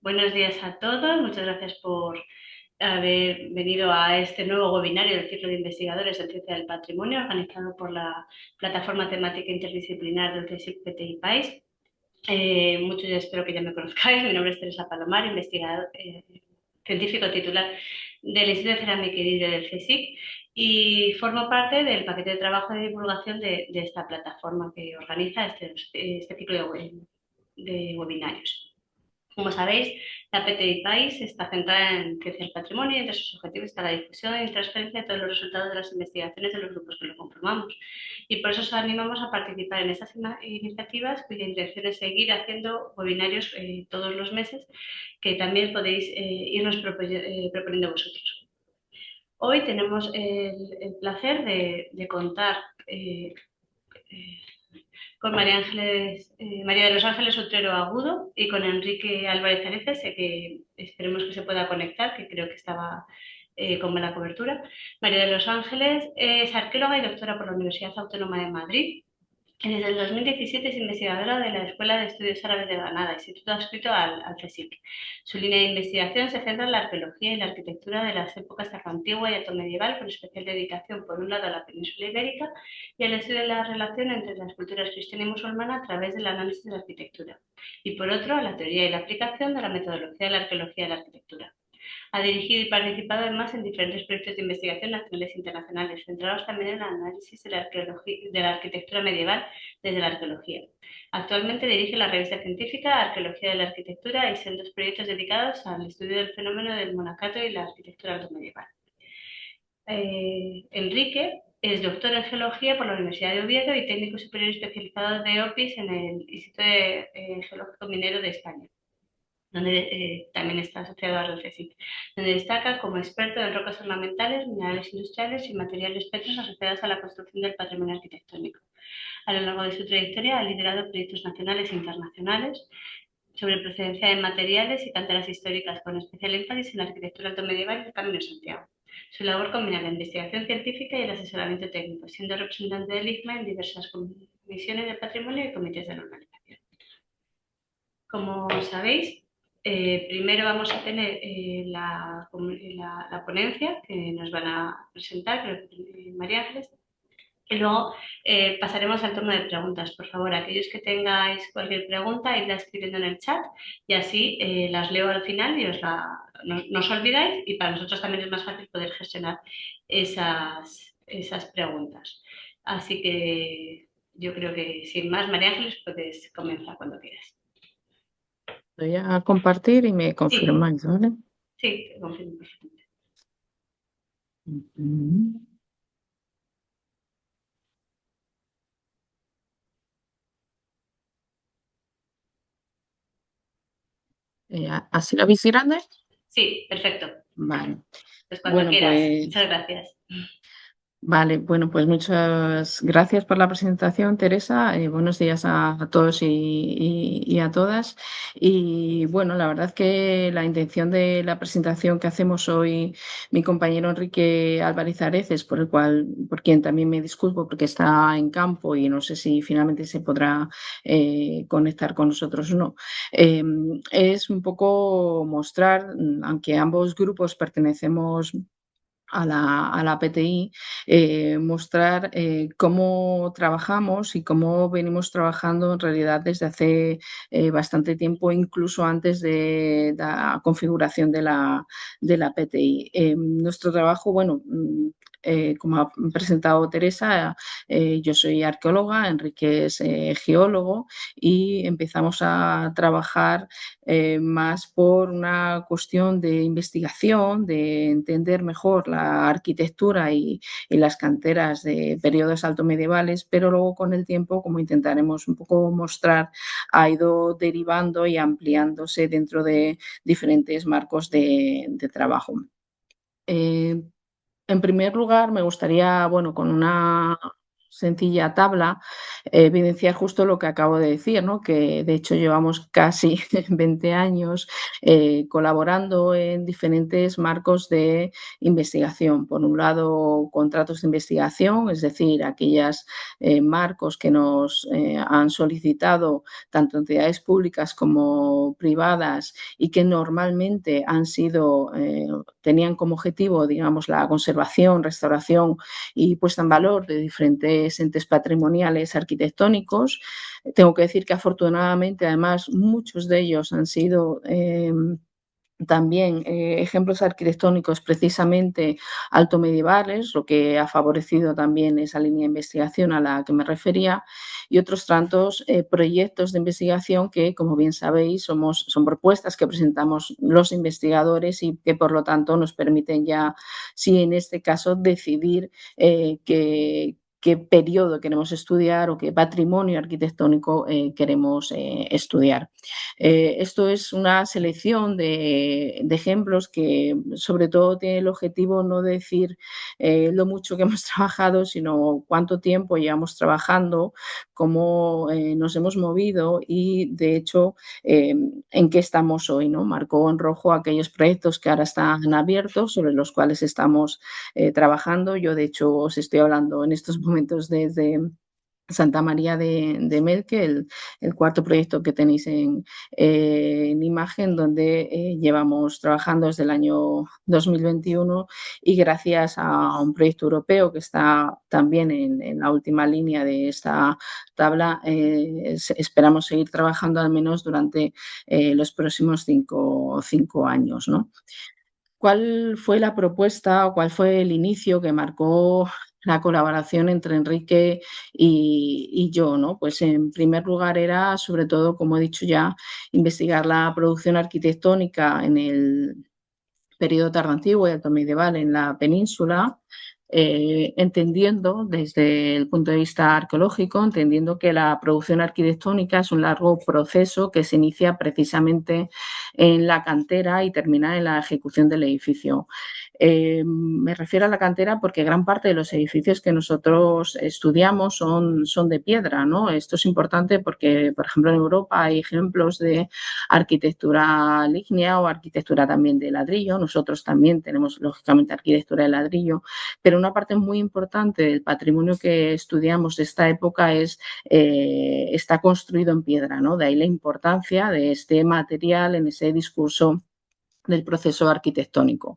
Buenos días a todos, muchas gracias por haber venido a este nuevo webinario del ciclo de investigadores en ciencia del patrimonio organizado por la plataforma temática interdisciplinar del CSIC PTI País. Muchos ya espero que ya me conozcáis, mi nombre es Teresa Palomar, investigador, científico titular del Instituto de Cerámica y Vidrio del CSIC y formo parte del paquete de trabajo de divulgación de esta plataforma que organiza este ciclo de webinarios. Como sabéis, la PTI País está centrada en ciencia del patrimonio y entre sus objetivos está la difusión y transferencia de todos los resultados de las investigaciones de los grupos que lo conformamos. Y por eso os animamos a participar en estas iniciativas cuya intención es seguir haciendo webinarios todos los meses que también podéis irnos proponiendo vosotros. Hoy tenemos el placer de contar eh, con María de los Ángeles Utrero Agudo y con Enrique Álvarez Areces, que esperemos que se pueda conectar, que creo que estaba con buena cobertura. María de los Ángeles es arqueóloga y doctora por la Universidad Autónoma de Madrid. Desde el 2017 es investigadora de la Escuela de Estudios Árabes de Granada, instituto adscrito al CSIC. Su línea de investigación se centra en la arqueología y la arquitectura de las épocas tardoantigua y altomedieval, con especial dedicación, por un lado, a la península ibérica y al estudio de la relación entre las culturas cristiana y musulmana a través del análisis de la arquitectura, y por otro, a la teoría y la aplicación de la metodología de la arqueología de la arquitectura. Ha dirigido y participado además en diferentes proyectos de investigación nacionales e internacionales, centrados también en el análisis de la arquitectura medieval desde la arqueología. Actualmente dirige la revista científica Arqueología de la Arquitectura y sendos proyectos dedicados al estudio del fenómeno del monacato y la arquitectura altomedieval. Enrique es doctor en Geología por la Universidad de Oviedo y técnico superior especializado de OPIS en el Instituto Geológico Minero de España, donde también está asociado al CSIC, donde destaca como experto en rocas ornamentales, minerales industriales y materiales petros asociados a la construcción del patrimonio arquitectónico. A lo largo de su trayectoria ha liderado proyectos nacionales e internacionales sobre procedencia de materiales y canteras históricas, con especial énfasis en la arquitectura altomedieval y el Camino de Santiago. Su labor combina la investigación científica y el asesoramiento técnico, siendo representante del ICMA en diversas comisiones de patrimonio y comités de normalización. Como sabéis, primero vamos a tener la ponencia que nos van a presentar, creo que María Ángeles, y luego pasaremos al turno de preguntas. Por favor, aquellos que tengáis cualquier pregunta, idla escribiendo en el chat y así las leo al final y no os olvidáis, y para nosotros también es más fácil poder gestionar esas preguntas. Así que yo creo que sin más, María Ángeles, puedes comenzar cuando quieras. Voy a compartir y me Sí, confirmáis, ¿vale? sí, te confirmo. Ujú. ¿Así la veis grande? Sí, perfecto. Vale. Pues cuando Bueno, quieras. Muchas pues gracias. vale, bueno, pues muchas gracias por la presentación, Teresa. Buenos días a todos y a todas. Y bueno, la verdad que la intención de la presentación que hacemos hoy, mi compañero Enrique Álvarez Areces, por quien también me disculpo porque está en campo y no sé si finalmente se podrá conectar con nosotros o no, eh, es un poco mostrar, aunque ambos grupos pertenecemos a la PTI, mostrar cómo trabajamos y cómo venimos trabajando en realidad desde hace bastante tiempo, incluso antes de la configuración de la PTI. Nuestro trabajo, bueno, como ha presentado Teresa, yo soy arqueóloga, Enrique es geólogo y empezamos a trabajar más por una cuestión de investigación, de entender mejor la arquitectura y las canteras de periodos altomedievales, pero luego con el tiempo, como intentaremos un poco mostrar, ha ido derivando y ampliándose dentro de diferentes marcos de trabajo. Eh, en primer lugar, me gustaría, bueno, con una sencilla tabla, evidenciar justo lo que acabo de decir, ¿no? Que de hecho llevamos casi 20 años colaborando en diferentes marcos de investigación. Por un lado, contratos de investigación, es decir, aquellos marcos que nos han solicitado tanto entidades públicas como privadas y que normalmente han sido, tenían como objetivo, digamos, la conservación, restauración y puesta en valor de diferentes entes patrimoniales arquitectónicos. Tengo que decir que afortunadamente, además, muchos de ellos han sido también ejemplos arquitectónicos precisamente altomedievales, lo que ha favorecido también esa línea de investigación a la que me refería, y otros tantos proyectos de investigación que, como bien sabéis, son propuestas que presentamos los investigadores y que, por lo tanto, nos permiten ya, sí, en este caso, decidir qué periodo queremos estudiar o qué patrimonio arquitectónico queremos estudiar. Esto es una selección de ejemplos que sobre todo tiene el objetivo no de decir lo mucho que hemos trabajado, sino cuánto tiempo llevamos trabajando, cómo nos hemos movido y de hecho en qué estamos hoy, ¿no? Marcó en rojo aquellos proyectos que ahora están abiertos, sobre los cuales estamos trabajando. Yo de hecho os estoy hablando en estos momentos desde Santa María de Melque, el cuarto proyecto que tenéis en imagen, donde llevamos trabajando desde el año 2021 y gracias a un proyecto europeo que está también en la última línea de esta tabla, esperamos seguir trabajando al menos durante los próximos cinco años, ¿no? ¿Cuál fue la propuesta o cuál fue el inicio que marcó la colaboración entre Enrique y yo, ¿no? Pues en primer lugar era, sobre todo, como he dicho ya, investigar la producción arquitectónica en el periodo tardantiguo y altomedieval en la península, entendiendo desde el punto de vista arqueológico, entendiendo que la producción arquitectónica es un largo proceso que se inicia precisamente en la cantera y termina en la ejecución del edificio. Me refiero a la cantera porque gran parte de los edificios que nosotros estudiamos son de piedra, ¿no? Esto es importante porque, por ejemplo, en Europa hay ejemplos de arquitectura ígnea o arquitectura también de ladrillo. Nosotros también tenemos, lógicamente, arquitectura de ladrillo, pero una parte muy importante del patrimonio que estudiamos de esta época está construido en piedra, ¿no? De ahí la importancia de este material en ese discurso del proceso arquitectónico.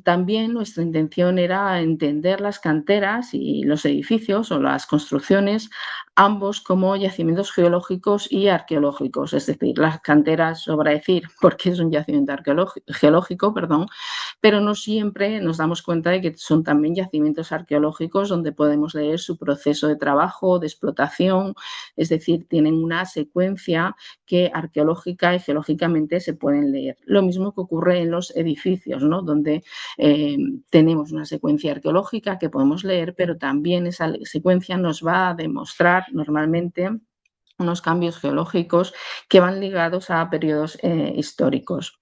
También nuestra intención era entender las canteras y los edificios o las construcciones, ambos como yacimientos geológicos y arqueológicos. Es decir, las canteras, sobra decir, porque es un yacimiento geológico, perdón, pero no siempre nos damos cuenta de que son también yacimientos arqueológicos donde podemos leer su proceso de trabajo, de explotación, es decir, tienen una secuencia que arqueológica y geológicamente se pueden leer. Lo mismo que ocurre en los edificios, ¿no? Donde tenemos una secuencia arqueológica que podemos leer, pero también esa secuencia nos va a demostrar normalmente unos cambios geológicos que van ligados a periodos históricos.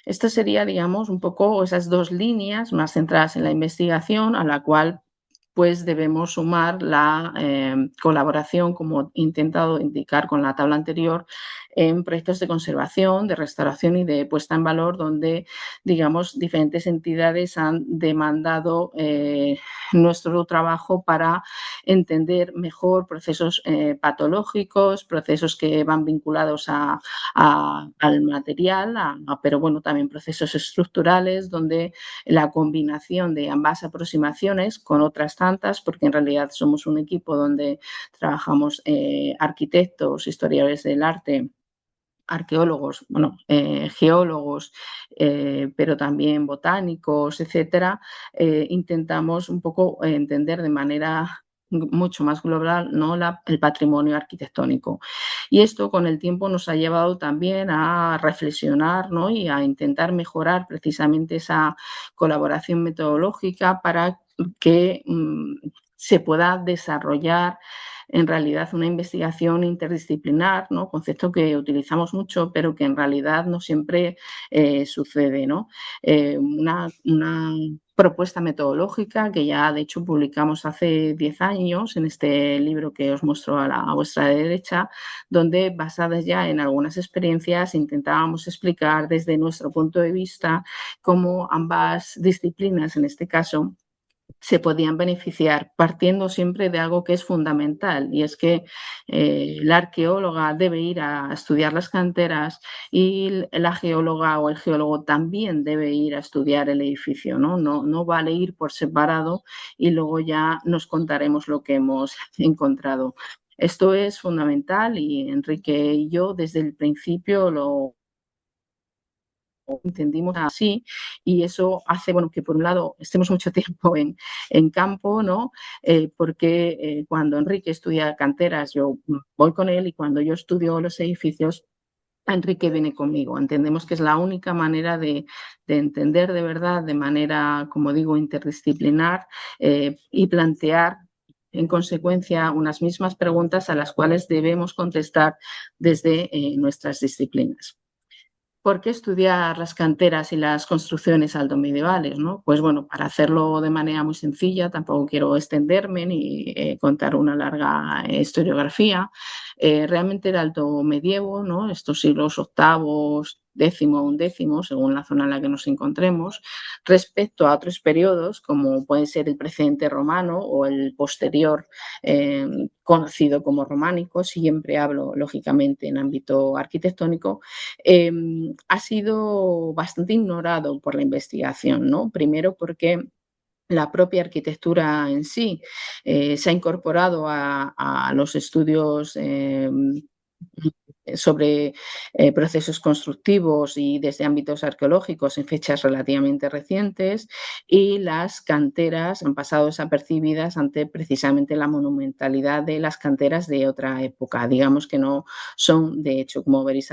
Esto sería, digamos, un poco esas dos líneas más centradas en la investigación, a la cual pues debemos sumar la colaboración, como he intentado indicar con la tabla anterior, en proyectos de conservación, de restauración y de puesta en valor, donde, digamos, diferentes entidades han demandado nuestro trabajo para entender mejor procesos patológicos, procesos que van vinculados al material, pero bueno, también procesos estructurales, donde la combinación de ambas aproximaciones con otras tantas, porque en realidad somos un equipo donde trabajamos arquitectos, historiadores del arte, arqueólogos, bueno, geólogos, pero también botánicos, etcétera, intentamos un poco entender de manera mucho más global, ¿no? El patrimonio arquitectónico. Y esto con el tiempo nos ha llevado también a reflexionar, ¿no? Y a intentar mejorar precisamente esa colaboración metodológica para que se pueda desarrollar en realidad una investigación interdisciplinar, ¿no? Concepto que utilizamos mucho, pero que en realidad no siempre sucede, ¿no? Una propuesta metodológica que ya de hecho publicamos hace 10 años en este libro que os muestro a vuestra derecha, donde basadas ya en algunas experiencias intentábamos explicar desde nuestro punto de vista cómo ambas disciplinas, en este caso, se podían beneficiar partiendo siempre de algo que es fundamental y es que la arqueóloga debe ir a estudiar las canteras y la geóloga o el geólogo también debe ir a estudiar el edificio, ¿no? No vale ir por separado y luego ya nos contaremos lo que hemos encontrado. Esto es fundamental y Enrique y yo desde el principio lo entendimos así y eso hace bueno, que por un lado estemos mucho tiempo en campo, ¿no? Porque cuando Enrique estudia canteras yo voy con él y cuando yo estudio los edificios Enrique viene conmigo. Entendemos que es la única manera de entender de verdad, de manera, como digo, interdisciplinar y plantear en consecuencia unas mismas preguntas a las cuales debemos contestar desde nuestras disciplinas. ¿Por qué estudiar las canteras y las construcciones altomedievales, ¿no? Pues bueno, para hacerlo de manera muy sencilla, tampoco quiero extenderme ni contar una larga historiografía. Realmente el alto medievo, ¿no? Estos siglos octavos, décimo, undécimo, según la zona en la que nos encontremos, respecto a otros periodos, como puede ser el precedente romano o el posterior, eh, conocido como románico, siempre hablo lógicamente en ámbito arquitectónico, eh, ha sido bastante ignorado por la investigación, ¿no? Primero porque la propia arquitectura en sí se ha incorporado a los estudios sobre procesos constructivos y desde ámbitos arqueológicos en fechas relativamente recientes y las canteras han pasado desapercibidas ante precisamente la monumentalidad de las canteras de otra época. Digamos que no son, de hecho, como veréis,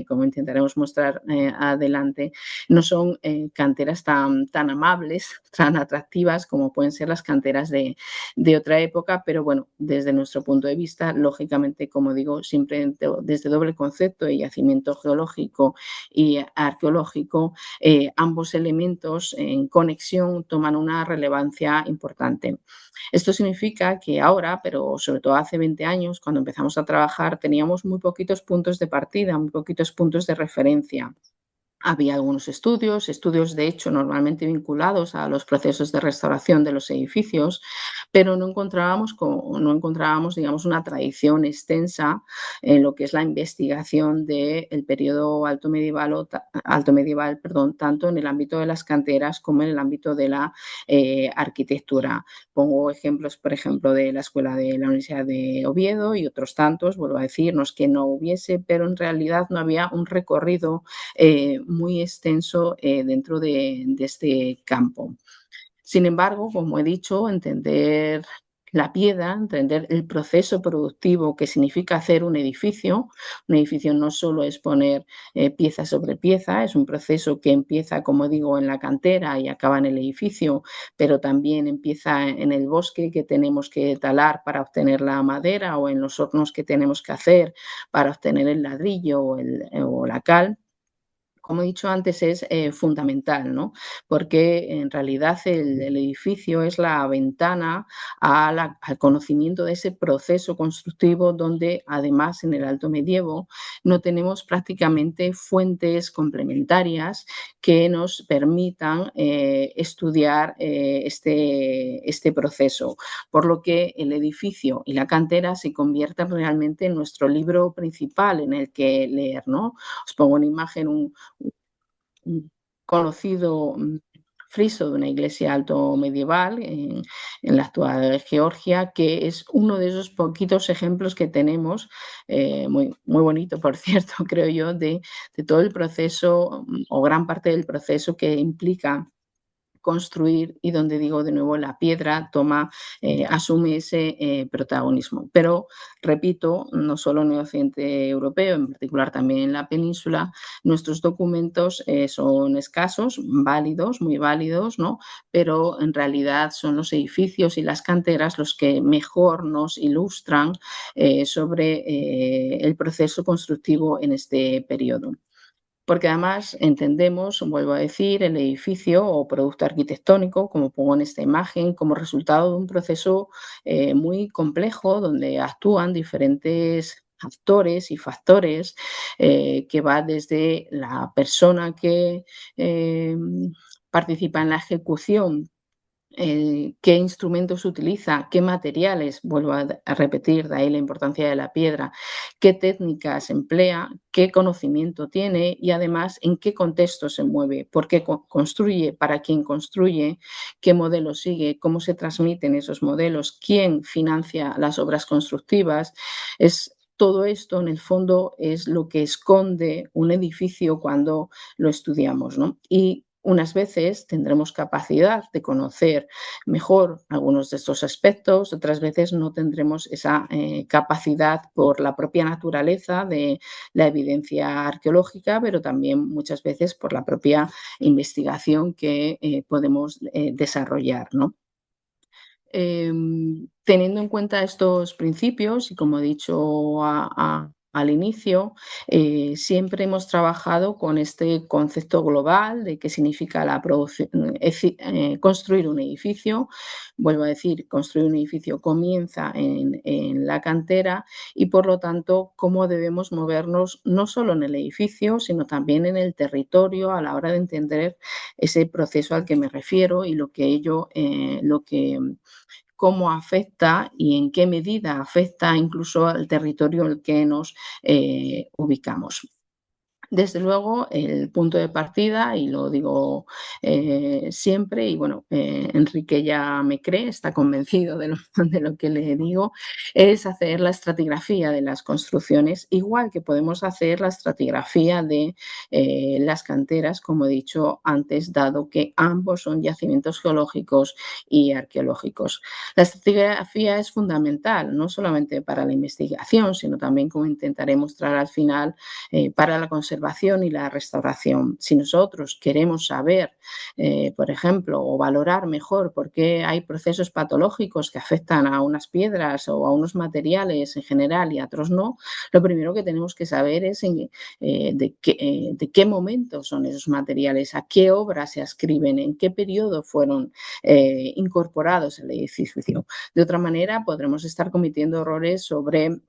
como intentaremos mostrar adelante, no son canteras tan amables, tan atractivas como pueden ser las canteras de otra época, pero bueno, desde nuestro punto de vista, lógicamente, como digo, siempre desde doble concepto de yacimiento geológico y arqueológico, ambos elementos en conexión toman una relevancia importante. Esto significa que ahora, pero sobre todo hace 20 años, cuando empezamos a trabajar, teníamos muy poquitos puntos de partida, muy poquitos puntos de referencia. Había algunos estudios de hecho normalmente vinculados a los procesos de restauración de los edificios, pero no encontrábamos, digamos, una tradición extensa en lo que es la investigación del periodo alto medieval, perdón, tanto en el ámbito de las canteras como en el ámbito de la arquitectura. Pongo ejemplos, por ejemplo, de la Escuela de la Universidad de Oviedo y otros tantos, vuelvo a decir, no es que no hubiese, pero en realidad no había un recorrido muy extenso dentro de este campo. Sin embargo, como he dicho, entender la piedra, entender el proceso productivo que significa hacer un edificio no solo es poner pieza sobre pieza, es un proceso que empieza, como digo, en la cantera y acaba en el edificio, pero también empieza en el bosque que tenemos que talar para obtener la madera o en los hornos que tenemos que hacer para obtener el ladrillo o la cal. Como he dicho antes, es fundamental, ¿no? Porque en realidad el edificio es la ventana al conocimiento de ese proceso constructivo donde además en el Alto Medievo no tenemos prácticamente fuentes complementarias que nos permitan estudiar este proceso, por lo que el edificio y la cantera se convierten realmente en nuestro libro principal en el que leer, ¿no? Os pongo una imagen, un conocido friso de una iglesia alto medieval en la actual Georgia, que es uno de esos poquitos ejemplos que tenemos, muy bonito, por cierto, creo yo, de todo el proceso o gran parte del proceso que implica construir y donde digo de nuevo la piedra asume ese protagonismo. Pero repito, no solo en el occidente europeo, en particular también en la península, nuestros documentos son escasos, válidos, muy válidos, ¿no? Pero en realidad son los edificios y las canteras los que mejor nos ilustran sobre el proceso constructivo en este periodo. porque además entendemos, vuelvo a decir, el edificio o producto arquitectónico, como pongo en esta imagen, como resultado de un proceso muy complejo donde actúan diferentes actores y factores que va desde la persona que participa en la ejecución, qué instrumentos utiliza, qué materiales, vuelvo a repetir, de ahí la importancia de la piedra, qué técnicas emplea, qué conocimiento tiene y además en qué contexto se mueve, por qué construye, para quién construye, qué modelo sigue, cómo se transmiten esos modelos, quién financia las obras constructivas. Todo esto, en el fondo, es lo que esconde un edificio cuando lo estudiamos, ¿no? Y unas veces tendremos capacidad de conocer mejor algunos de estos aspectos, otras veces no tendremos esa capacidad por la propia naturaleza de la evidencia arqueológica, pero también muchas veces por la propia investigación que podemos desarrollar, ¿no? Teniendo en cuenta estos principios y como he dicho al inicio, siempre hemos trabajado con este concepto global de qué significa la producción, construir un edificio. Vuelvo a decir, construir un edificio comienza en la cantera y por lo tanto cómo debemos movernos no solo en el edificio, sino también en el territorio a la hora de entender ese proceso al que me refiero y lo que ello, cómo afecta y en qué medida afecta incluso al territorio en el que nos ubicamos. Desde luego, el punto de partida, y lo digo siempre, y bueno, Enrique ya me cree, está convencido de de lo que le digo, es hacer la estratigrafía de las construcciones, igual que podemos hacer la estratigrafía de las canteras, como he dicho antes, dado que ambos son yacimientos geológicos y arqueológicos. La estratigrafía es fundamental, no solamente para la investigación, sino también, como intentaré mostrar al final, para la conservación y la restauración. Si nosotros queremos saber, por ejemplo, o valorar mejor por qué hay procesos patológicos que afectan a unas piedras o a unos materiales en general y a otros no, lo primero que tenemos que saber es de qué momento son esos materiales, a qué obras se ascriben, en qué periodo fueron incorporados al edificio. De otra manera, podremos estar cometiendo errores sobre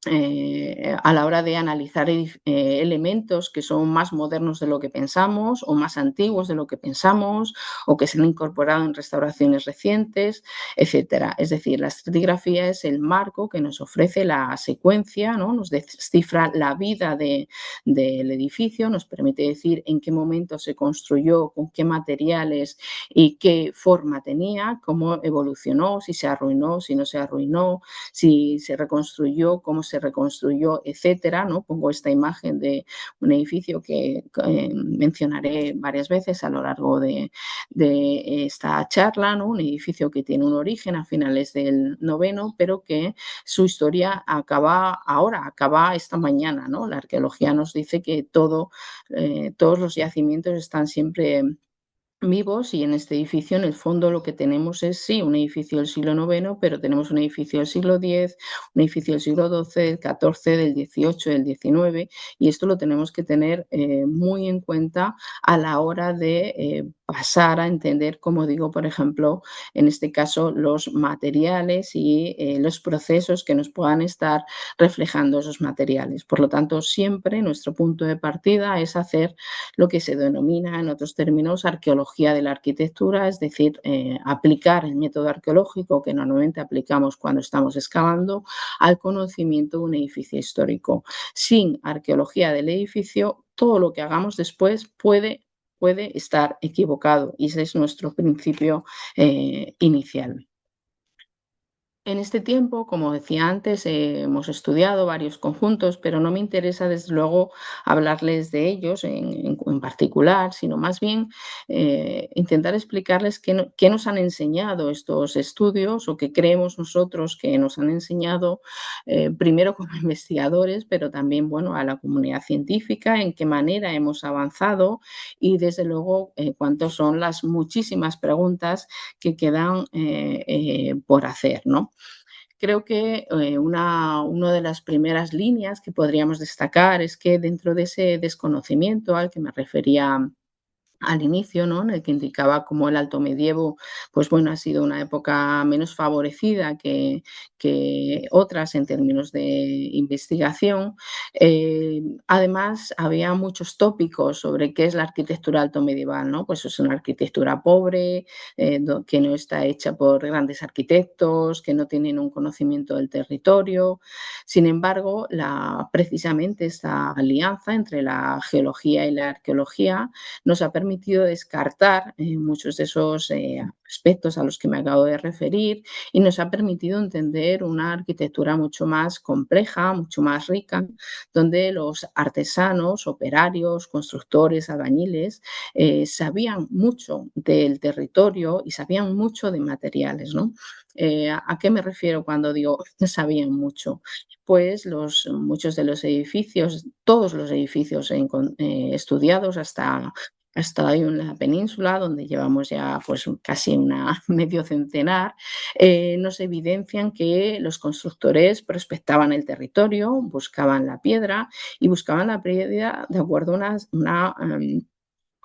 a la hora de analizar elementos que son más modernos de lo que pensamos o más antiguos de lo que pensamos o que se han incorporado en restauraciones recientes, etcétera. Es decir, la estratigrafía es el marco que nos ofrece la secuencia, ¿no? Nos descifra la vida del edificio, nos permite decir en qué momento se construyó, con qué materiales y qué forma tenía, cómo evolucionó, si se arruinó, si no se arruinó, si se reconstruyó, cómo se reconstruyó, etcétera, ¿no? Pongo esta imagen de un edificio que mencionaré varias veces a lo largo de esta charla, ¿no? Un edificio que tiene un origen a finales del noveno, pero que su historia acaba ahora, acaba esta mañana, ¿no? La arqueología nos dice que todos los yacimientos están siempre vivos y en este edificio en el fondo lo que tenemos es sí un edificio del siglo IX, pero tenemos un edificio del siglo X, un edificio del siglo XII, del XIV, del XVIII, del XIX y esto lo tenemos que tener muy en cuenta a la hora de pasar a entender, como digo, por ejemplo, en este caso los materiales y los procesos que nos puedan estar reflejando esos materiales. Por lo tanto, siempre nuestro punto de partida es hacer lo que se denomina en otros términos arqueología de la arquitectura, es decir, aplicar el método arqueológico que normalmente aplicamos cuando estamos excavando al conocimiento de un edificio histórico. Sin arqueología del edificio, todo lo que hagamos después puede estar equivocado y ese es nuestro principio inicial. En este tiempo, como decía antes, hemos estudiado varios conjuntos, pero no me interesa desde luego hablarles de ellos en particular, sino más bien intentar explicarles qué nos han enseñado estos estudios o qué creemos nosotros que nos han enseñado primero como investigadores, pero también bueno, a la comunidad científica, en qué manera hemos avanzado y desde luego cuántas son las muchísimas preguntas que quedan por hacer, ¿no? creo que una de las primeras líneas que podríamos destacar es que dentro de ese desconocimiento al que me refería al inicio, ¿no? En el que indicaba cómo el Alto Medievo, pues bueno, ha sido una época menos favorecida que otras en términos de investigación. Además, había muchos tópicos sobre qué es la arquitectura alto medieval, ¿no? Pues es una arquitectura pobre, que no está hecha por grandes arquitectos, que no tienen un conocimiento del territorio. Sin embargo, precisamente esta alianza entre la geología y la arqueología nos ha permitido descartar muchos de esos aspectos a los que me acabo de referir y nos ha permitido entender una arquitectura mucho más compleja, mucho más rica, donde los artesanos, operarios, constructores, albañiles sabían mucho del territorio y sabían mucho de materiales, ¿no? ¿A qué me refiero cuando digo sabían mucho? Pues muchos de los edificios, todos los edificios estudiados hasta ahí en la península, donde llevamos ya pues casi una medio centenar, nos evidencian que los constructores prospectaban el territorio, buscaban la piedra y buscaban la piedra de acuerdo a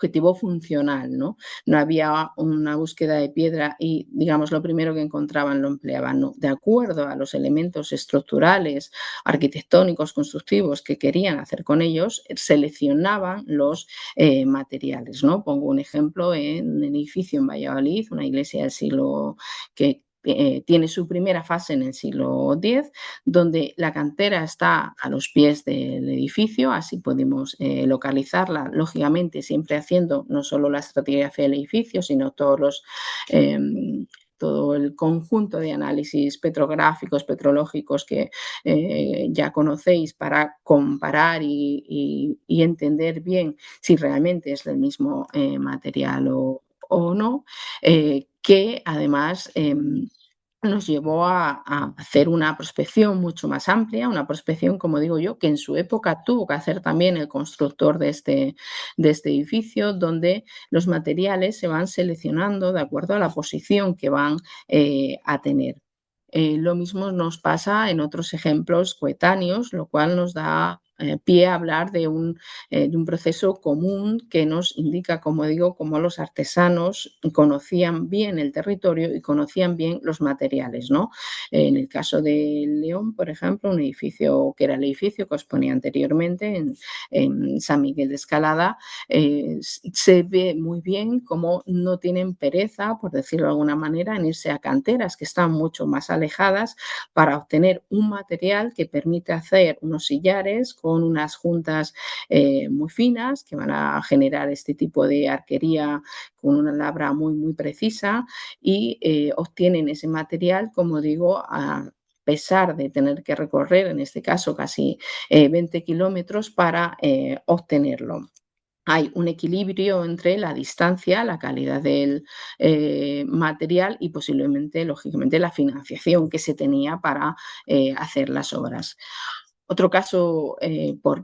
objetivo funcional, ¿no? No había una búsqueda de piedra y, digamos, lo primero que encontraban lo empleaban, no. De acuerdo a los elementos estructurales, arquitectónicos, constructivos que querían hacer con ellos, seleccionaban los materiales, ¿no? Pongo un ejemplo en un edificio en Valladolid, una iglesia del siglo que tiene su primera fase en el siglo X, donde la cantera está a los pies del edificio, así podemos localizarla, lógicamente siempre haciendo no solo la estratigrafía del edificio, sino eh, todo el conjunto de análisis petrográficos, petrológicos que ya conocéis para comparar y entender bien si realmente es del mismo material o no, que además nos llevó a hacer una prospección mucho más amplia, una prospección, como digo yo, que en su época tuvo que hacer también el constructor de este edificio, donde los materiales se van seleccionando de acuerdo a la posición que van a tener. Lo mismo nos pasa en otros ejemplos coetáneos, lo cual nos da pie a hablar de un proceso común que nos indica, como digo, cómo los artesanos conocían bien el territorio y conocían bien los materiales, ¿no? En el caso de León, por ejemplo, un edificio que era el edificio que os ponía anteriormente en San Miguel de Escalada, se ve muy bien cómo no tienen pereza, por decirlo de alguna manera, en irse a canteras que están mucho más alejadas para obtener un material que permite hacer unos sillares con unas juntas muy finas que van a generar este tipo de arquería con una labra muy, muy precisa y obtienen ese material, como digo, a pesar de tener que recorrer, en este caso, casi 20 kilómetros para obtenerlo. Hay un equilibrio entre la distancia, la calidad del material y posiblemente, lógicamente, la financiación que se tenía para hacer las obras. Otro caso,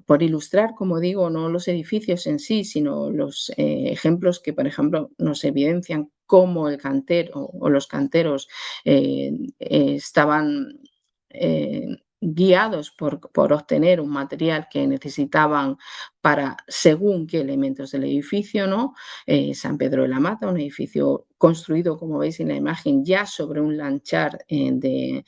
por ilustrar, como digo, no los edificios en sí, sino los ejemplos que, por ejemplo, nos evidencian cómo el cantero o los canteros estaban guiados por obtener un material que necesitaban para según qué elementos del edificio, ¿no? San Pedro de la Mata, un edificio construido, como veis en la imagen, ya sobre un lanchar de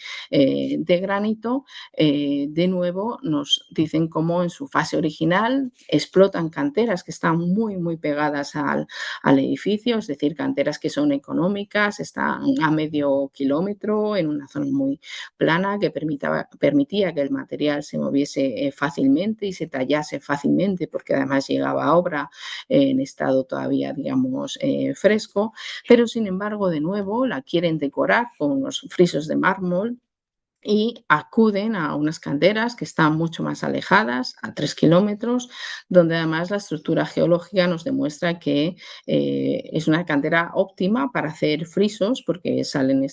granito. De nuevo nos dicen cómo en su fase original explotan canteras que están muy, muy pegadas al edificio, es decir, canteras que son económicas, están a medio kilómetro en una zona muy plana que permitía que el material se moviese fácilmente y se tallase fácilmente, porque además llegaba a obra en estado todavía, digamos, fresco, pero sin embargo, de nuevo, la quieren decorar con unos frisos de mármol y acuden a unas canteras que están mucho más alejadas, a 3 kilómetros, donde además la estructura geológica nos demuestra que es una cantera óptima para hacer frisos, porque salen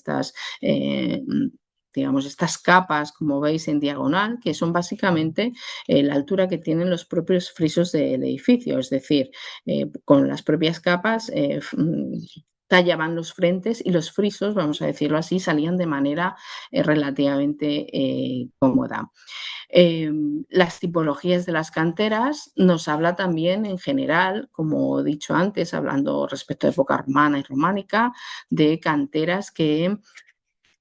digamos, estas capas, como veis en diagonal, que son básicamente la altura que tienen los propios frisos del edificio, es decir, con las propias capas tallaban los frentes y los frisos, vamos a decirlo así, salían de manera relativamente cómoda. Las tipologías de las canteras nos habla también en general, como he dicho antes, hablando respecto a época romana y románica, de canteras que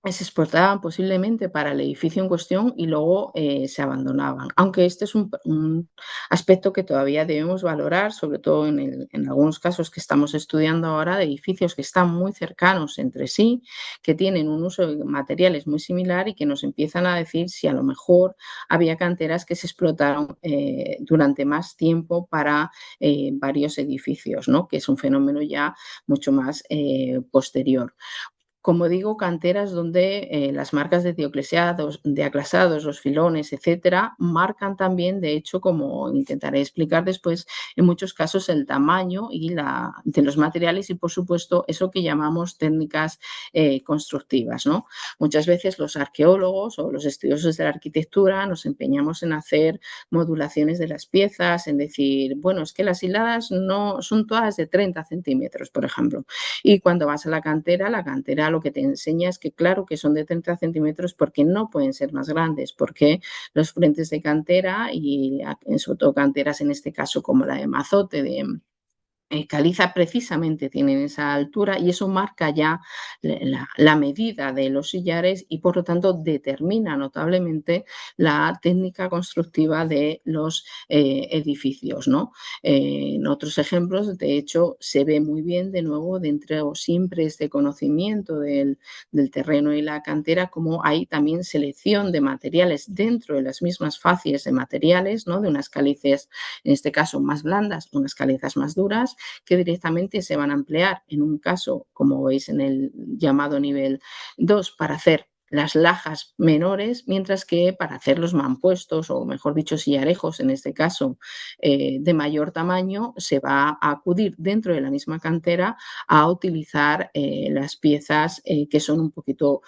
se explotaban posiblemente para el edificio en cuestión y luego se abandonaban. Aunque este es un aspecto que todavía debemos valorar, sobre todo en algunos casos que estamos estudiando ahora, de edificios que están muy cercanos entre sí, que tienen un uso de materiales muy similar y que nos empiezan a decir si a lo mejor había canteras que se explotaron durante más tiempo para varios edificios, ¿no? Que es un fenómeno ya mucho más posterior. Como digo, canteras donde las marcas de diaclasados, los filones, etcétera, marcan también, de hecho, como intentaré explicar después, en muchos casos el tamaño de los materiales y, por supuesto, eso que llamamos técnicas constructivas, ¿no? Muchas veces los arqueólogos o los estudiosos de la arquitectura nos empeñamos en hacer modulaciones de las piezas, en decir, bueno, es que las hiladas no son todas de 30 centímetros, por ejemplo. Y cuando vas a la cantera lo que te enseña es que claro que son de 30 centímetros porque no pueden ser más grandes, porque los frentes de cantera y sobre todo canteras en este caso como la de Mazote, caliza precisamente tienen esa altura y eso marca ya la medida de los sillares y por lo tanto determina notablemente la técnica constructiva de los edificios, ¿no? En otros ejemplos, de hecho, se ve muy bien de nuevo dentro siempre este conocimiento del terreno y la cantera, como hay también selección de materiales dentro de las mismas facies de materiales, ¿no? De unas calizas, en este caso, más blandas, unas calizas más duras, que directamente se van a emplear en un caso, como veis en el llamado nivel 2, para hacer las lajas menores, mientras que para hacer los mampuestos, o mejor dicho, sillarejos, en este caso, de mayor tamaño, se va a acudir dentro de la misma cantera a utilizar las piezas que son un poquito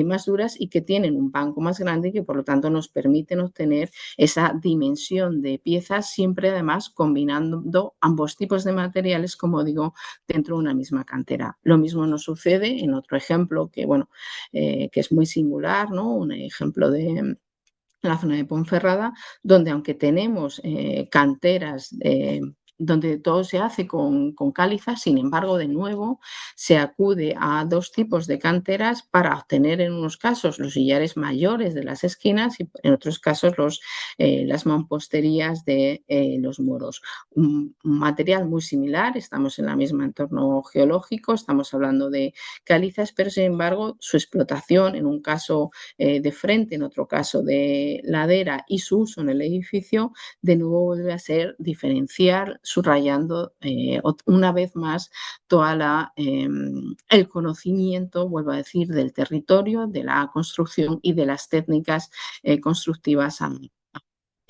más duras y que tienen un banco más grande y que por lo tanto nos permiten obtener esa dimensión de piezas, siempre además combinando ambos tipos de materiales, como digo, dentro de una misma cantera. Lo mismo nos sucede en otro ejemplo que, bueno, que es muy singular, ¿no? Un ejemplo de la zona de Ponferrada, donde aunque tenemos canteras donde todo se hace con caliza, sin embargo, de nuevo, se acude a dos tipos de canteras para obtener en unos casos los sillares mayores de las esquinas y en otros casos las mamposterías de los muros. Un material muy similar, estamos en el mismo entorno geológico, estamos hablando de calizas, pero sin embargo su explotación en un caso de frente, en otro caso de ladera y su uso en el edificio, de nuevo vuelve a ser diferenciar, subrayando una vez más toda el conocimiento, vuelvo a decir, del territorio, de la construcción y de las técnicas constructivas a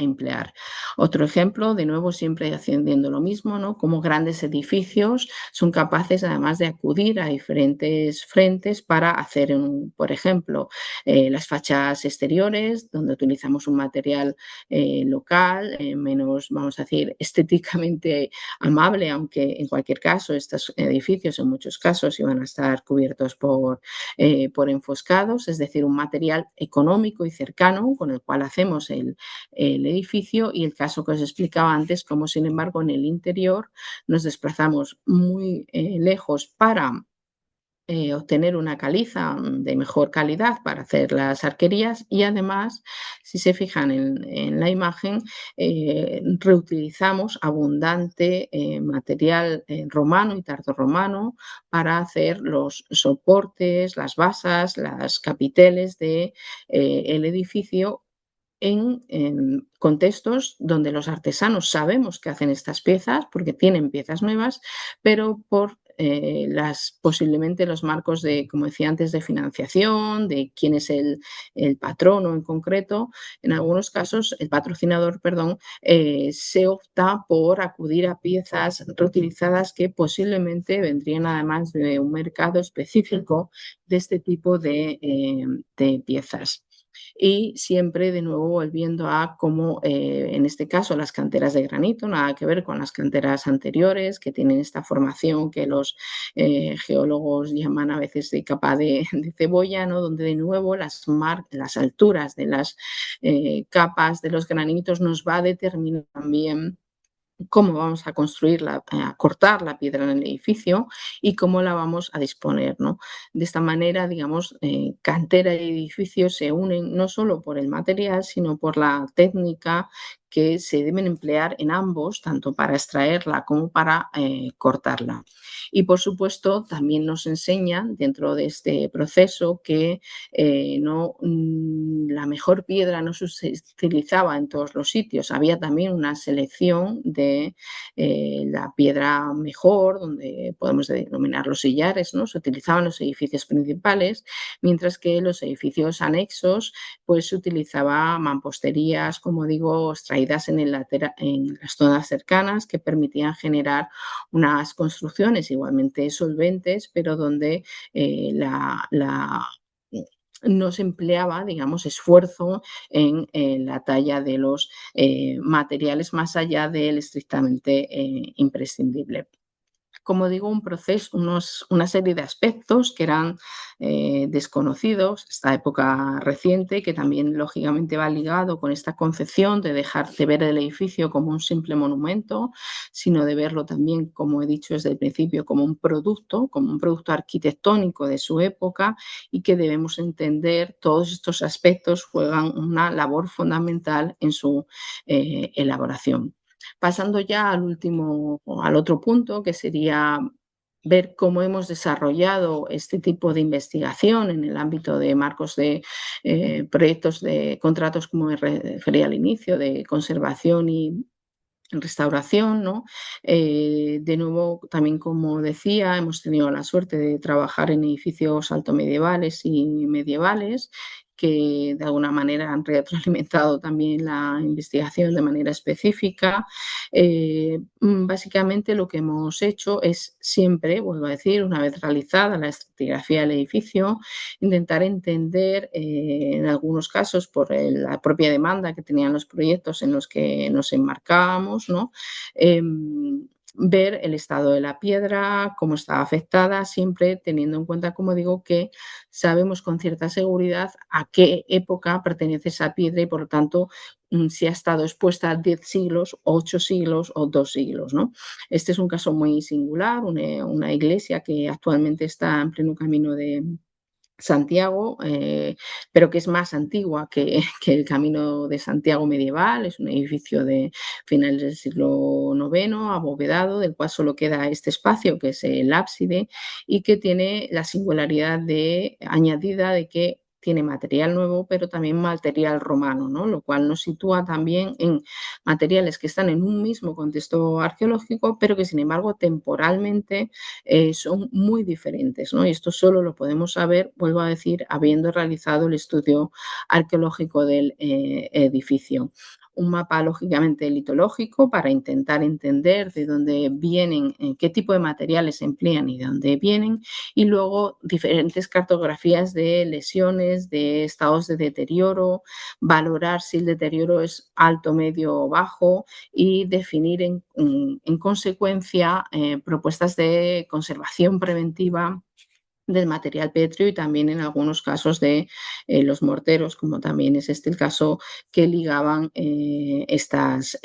emplear. Otro ejemplo, de nuevo, siempre haciendo lo mismo, ¿no? Como grandes edificios son capaces además de acudir a diferentes frentes para hacer, por ejemplo, las fachadas exteriores, donde utilizamos un material local, menos, vamos a decir, estéticamente amable, aunque en cualquier caso estos edificios en muchos casos iban a estar cubiertos por enfoscados, es decir, un material económico y cercano con el cual hacemos el edificio, y el caso que os explicaba antes, como sin embargo en el interior nos desplazamos muy lejos para obtener una caliza de mejor calidad para hacer las arquerías y además, si se fijan en la imagen, reutilizamos abundante material romano y tardorromano para hacer los soportes, las basas, las capiteles del edificio en contextos donde los artesanos sabemos que hacen estas piezas porque tienen piezas nuevas, pero por posiblemente los marcos de, como decía antes, de financiación, de quién es el patrono en concreto, en algunos casos, el patrocinador, perdón, se opta por acudir a piezas reutilizadas que posiblemente vendrían además de un mercado específico de este tipo de piezas. Y siempre de nuevo volviendo a cómo, en este caso, las canteras de granito, nada que ver con las canteras anteriores, que tienen esta formación que los geólogos llaman a veces de capa de cebolla, ¿no? Donde de nuevo las alturas de las capas de los granitos nos va a determinar también cómo vamos a construir, a cortar la piedra en el edificio y cómo la vamos a disponer, ¿no? De esta manera, digamos, cantera y edificio se unen no solo por el material, sino por la técnica que se deben emplear en ambos, tanto para extraerla como para cortarla. Y por supuesto, también nos enseñan dentro de este proceso que la mejor piedra no se utilizaba en todos los sitios. Había también una selección de la piedra mejor, donde podemos denominar los sillares, ¿no? Se utilizaban los edificios principales, mientras que los edificios anexos pues se utilizaba mamposterías, como digo, extraídas en las zonas cercanas que permitían generar unas construcciones igualmente solventes, pero donde no se empleaba, digamos, esfuerzo en la talla de los materiales más allá del estrictamente imprescindible. Como digo, un proceso, una serie de aspectos que eran desconocidos, esta época reciente, que también lógicamente va ligado con esta concepción de dejar de ver el edificio como un simple monumento, sino de verlo también, como he dicho desde el principio, como un producto arquitectónico de su época y que debemos entender todos estos aspectos juegan una labor fundamental en su elaboración. Pasando ya al otro punto, que sería ver cómo hemos desarrollado este tipo de investigación en el ámbito de marcos de proyectos de contratos, como me refería al inicio, de conservación y restauración, ¿no? De nuevo, también como decía, hemos tenido la suerte de trabajar en edificios altomedievales y medievales que de alguna manera han retroalimentado también la investigación de manera específica. Básicamente lo que hemos hecho es siempre, vuelvo a decir, una vez realizada la estratigrafía del edificio, intentar entender, en algunos casos por la propia demanda que tenían los proyectos en los que nos enmarcábamos, ¿no? Ver el estado de la piedra, cómo está afectada, siempre teniendo en cuenta, como digo, que sabemos con cierta seguridad a qué época pertenece esa piedra y, por lo tanto, si ha estado expuesta 10 siglos, 8 siglos o 2 siglos, ¿no? Este es un caso muy singular, una iglesia que actualmente está en pleno camino de Santiago, pero que es más antigua que el Camino de Santiago medieval. Es un edificio de finales del siglo IX, abovedado, del cual solo queda este espacio, que es el ábside, y que tiene la singularidad añadida de que tiene material nuevo, pero también material romano, ¿no? Lo cual nos sitúa también en materiales que están en un mismo contexto arqueológico, pero que sin embargo temporalmente son muy diferentes, ¿no? Y esto solo lo podemos saber, vuelvo a decir, habiendo realizado el estudio arqueológico del edificio. Un mapa, lógicamente, litológico para intentar entender de dónde vienen, qué tipo de materiales se emplean y de dónde vienen, y luego diferentes cartografías de lesiones, de estados de deterioro, valorar si el deterioro es alto, medio o bajo y definir en consecuencia propuestas de conservación preventiva del material pétreo y también en algunos casos de los morteros, como también es este el caso que ligaban estas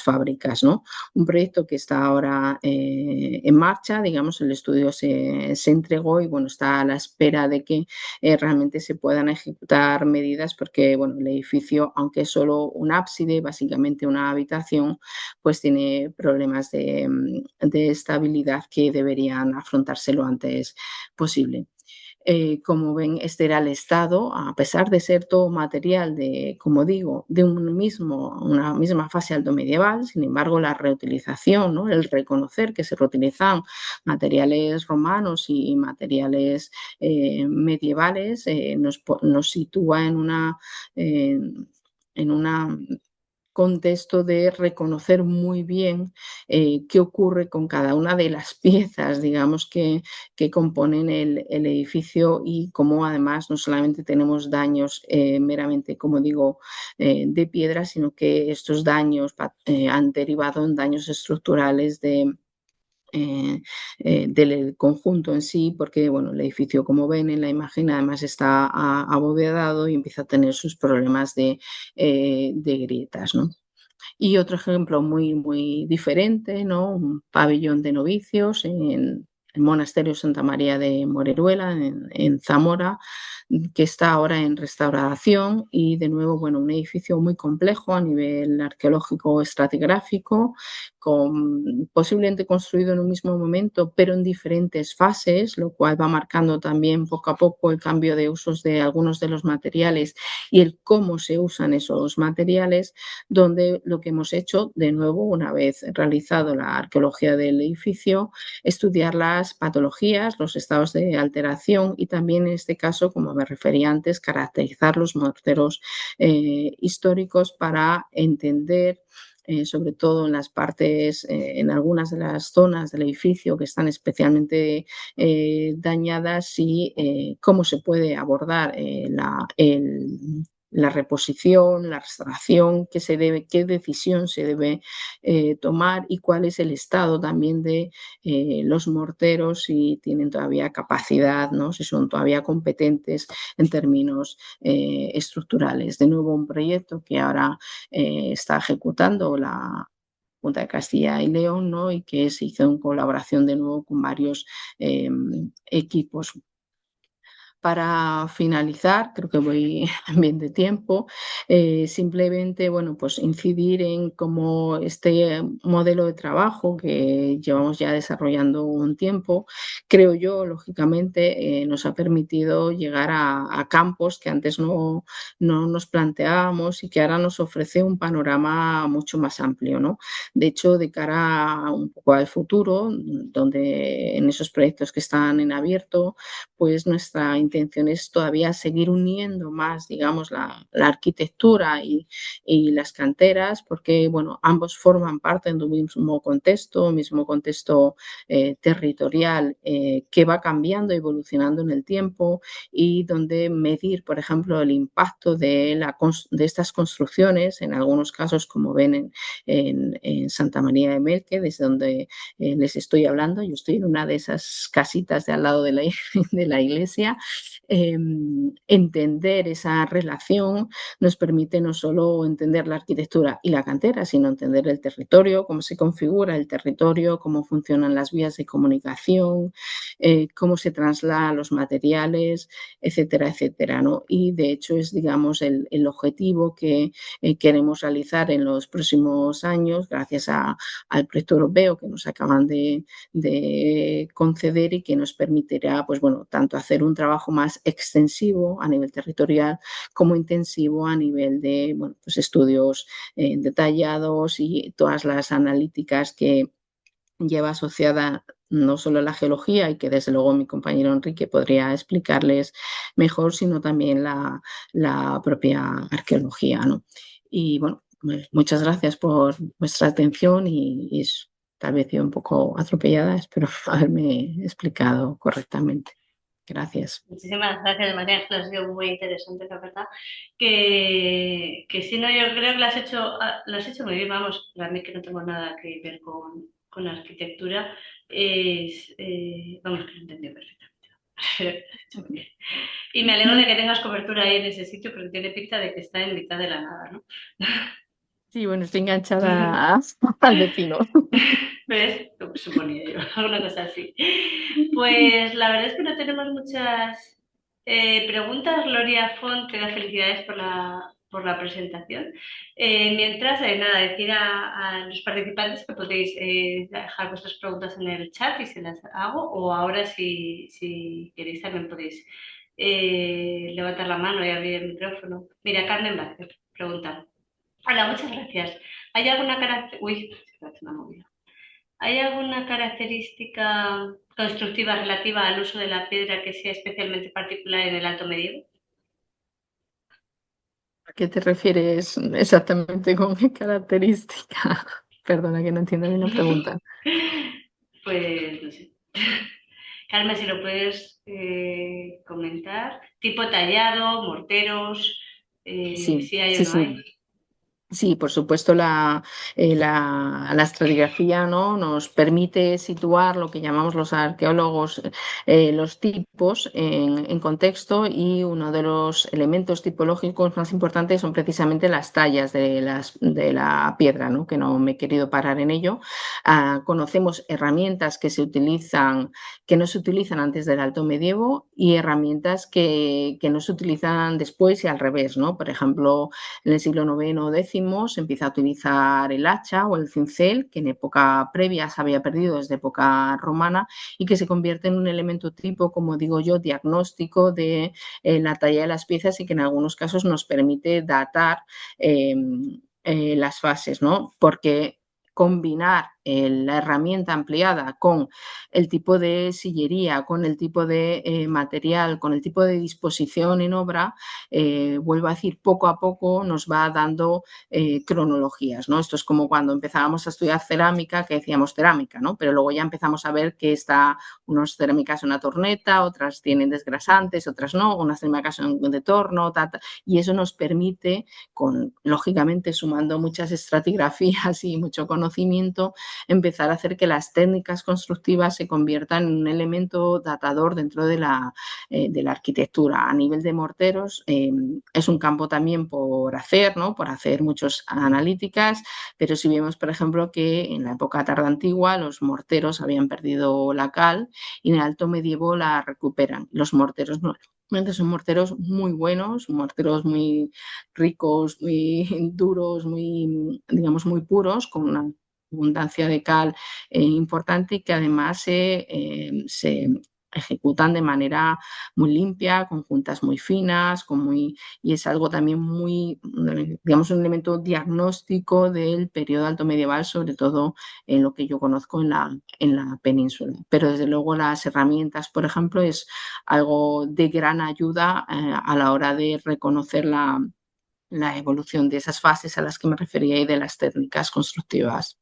fábricas, ¿no? Un proyecto que está ahora en marcha, digamos, el estudio se entregó y bueno, está a la espera de que realmente se puedan ejecutar medidas porque, bueno, el edificio, aunque es solo un ábside, básicamente una habitación, pues tiene problemas de estabilidad que deberían afrontarse lo antes posible. Como ven, este era el estado, a pesar de ser todo material de, como digo, de una misma fase altomedieval, sin embargo, la reutilización, ¿no? El reconocer que se reutilizan materiales romanos y materiales medievales nos sitúa en una contexto de reconocer muy bien qué ocurre con cada una de las piezas, digamos, que componen el edificio y cómo además no solamente tenemos daños meramente, como digo, de piedra, sino que estos daños han derivado en daños estructurales del conjunto en sí, porque bueno, el edificio, como ven en la imagen, además está abovedado y empieza a tener sus problemas de grietas, ¿no? Y otro ejemplo muy diferente, ¿no? Un pabellón de novicios en el Monasterio Santa María de Moreruela, en Zamora, que está ahora en restauración y de nuevo, bueno, un edificio muy complejo a nivel arqueológico estratigráfico, posiblemente construido en un mismo momento, pero en diferentes fases, lo cual va marcando también poco a poco el cambio de usos de algunos de los materiales y el cómo se usan esos materiales, donde lo que hemos hecho, de nuevo, una vez realizado la arqueología del edificio, estudiar las patologías, los estados de alteración y también, en este caso, como me refería antes, caracterizar los morteros históricos para entender sobre todo en las partes, en algunas de las zonas del edificio que están especialmente dañadas y cómo se puede abordar la reposición, la restauración, qué decisión se debe tomar y cuál es el estado también de los morteros, si tienen todavía capacidad, ¿no? Si son todavía competentes en términos estructurales. De nuevo, un proyecto que ahora está ejecutando la Junta de Castilla y León, ¿no? Y que se hizo en colaboración de nuevo con varios equipos. Para finalizar, creo que voy bien de tiempo, simplemente, bueno, pues incidir en cómo este modelo de trabajo que llevamos ya desarrollando un tiempo, creo yo, lógicamente, nos ha permitido llegar a campos que antes no nos planteábamos y que ahora nos ofrece un panorama mucho más amplio, ¿no? De hecho, de cara un poco al futuro, donde en esos proyectos que están en abierto, pues nuestra intención es todavía seguir uniendo más, digamos, la arquitectura y las canteras, porque, bueno, ambos forman parte de un mismo contexto territorial que va cambiando, evolucionando en el tiempo y donde medir, por ejemplo, el impacto de estas construcciones, en algunos casos, como ven en Santa María de Melque, desde donde les estoy hablando. Yo estoy en una de esas casitas de al lado de de la iglesia. Entender esa relación nos permite no solo entender la arquitectura y la cantera, sino entender el territorio, cómo se configura el territorio, cómo funcionan las vías de comunicación, cómo se trasladan los materiales, etcétera, etcétera, ¿no? Y de hecho es, digamos, el objetivo que queremos realizar en los próximos años, gracias al proyecto europeo que nos acaban de conceder y que nos permitirá, pues bueno, tanto hacer un trabajo más extensivo a nivel territorial como intensivo a nivel de, bueno, pues estudios detallados y todas las analíticas que lleva asociada no solo la geología y que desde luego mi compañero Enrique podría explicarles mejor, sino también la propia arqueología, ¿no? Y bueno, pues muchas gracias por vuestra atención y es tal vez yo un poco atropellada, espero haberme explicado correctamente. Gracias. Muchísimas gracias, María Ángela, ha sido muy interesante, la verdad. Que si no, yo creo que lo has hecho muy bien, vamos, para mí que no tengo nada que ver con arquitectura, vamos, que lo he entendido perfectamente. Lo has hecho muy bien. Y me alegro de que tengas cobertura ahí en ese sitio, porque tiene pinta de que está en mitad de la nada, ¿no? Sí, bueno, estoy enganchada al vecino. ¿Ves? Suponía yo, alguna cosa así. Pues la verdad es que no tenemos muchas preguntas. Gloria Font, te da felicidades por la presentación. Mientras, nada, decir a los participantes que podéis dejar vuestras preguntas en el chat y se las hago, o ahora si queréis también podéis levantar la mano y abrir el micrófono. Mira, Carmen Vázquez pregunta. Hola, muchas gracias. ¿Hay alguna característica? Uy, se me ha movido. ¿Hay alguna característica constructiva relativa al uso de la piedra que sea especialmente particular en el Alto Medievo? qué te refieres exactamente con qué característica? Perdona que no entiendo bien la pregunta. Pues no sé. Carmen, si lo puedes comentar. Tipo tallado, morteros, Sí, si hay o sí, no hay. sí. Sí, por supuesto, la estratigrafía, ¿no? Nos permite situar lo que llamamos los arqueólogos, los tipos en contexto, y uno de los elementos tipológicos más importantes son precisamente las tallas de la piedra, ¿no? Que no me he querido parar en ello. Conocemos herramientas que no se utilizan antes del Alto Medievo, y herramientas que no se utilizan después y al revés, ¿no? Por ejemplo, en el siglo noveno o décimo se empieza a utilizar el hacha o el cincel, que en época previa se había perdido desde época romana, y que se convierte en un elemento tipo, como digo yo, diagnóstico de la talla de las piezas, y que en algunos casos nos permite datar eh, las fases, ¿no? Porque combinar la herramienta ampliada con el tipo de sillería, con el tipo de material, con el tipo de disposición en obra, vuelvo a decir, poco a poco nos va dando cronologías, ¿no? Esto es como cuando empezábamos a estudiar cerámica, que decíamos cerámica, ¿no? Pero luego ya empezamos a ver que está, unas cerámicas en una torneta, otras tienen desgrasantes, otras no, unas cerámicas de torno, y eso nos permite, lógicamente sumando muchas estratigrafías y mucho conocimiento, empezar a hacer que las técnicas constructivas se conviertan en un elemento datador dentro de la arquitectura. A nivel de morteros, es un campo también por hacer, ¿no? Por hacer muchas analíticas, pero si vemos, por ejemplo, que en la época tardantigua los morteros habían perdido la cal, y en el Alto Medievo la recuperan. Los morteros no, son morteros muy buenos, morteros muy ricos, muy duros, muy, digamos, muy puros, con una abundancia de cal importante, y que además se ejecutan de manera muy limpia, con juntas muy finas, y es algo también muy, digamos, un elemento diagnóstico del periodo alto medieval, sobre todo en lo que yo conozco en la península. Pero desde luego las herramientas, por ejemplo, es algo de gran ayuda a la hora de reconocer la evolución de esas fases a las que me refería y de las técnicas constructivas.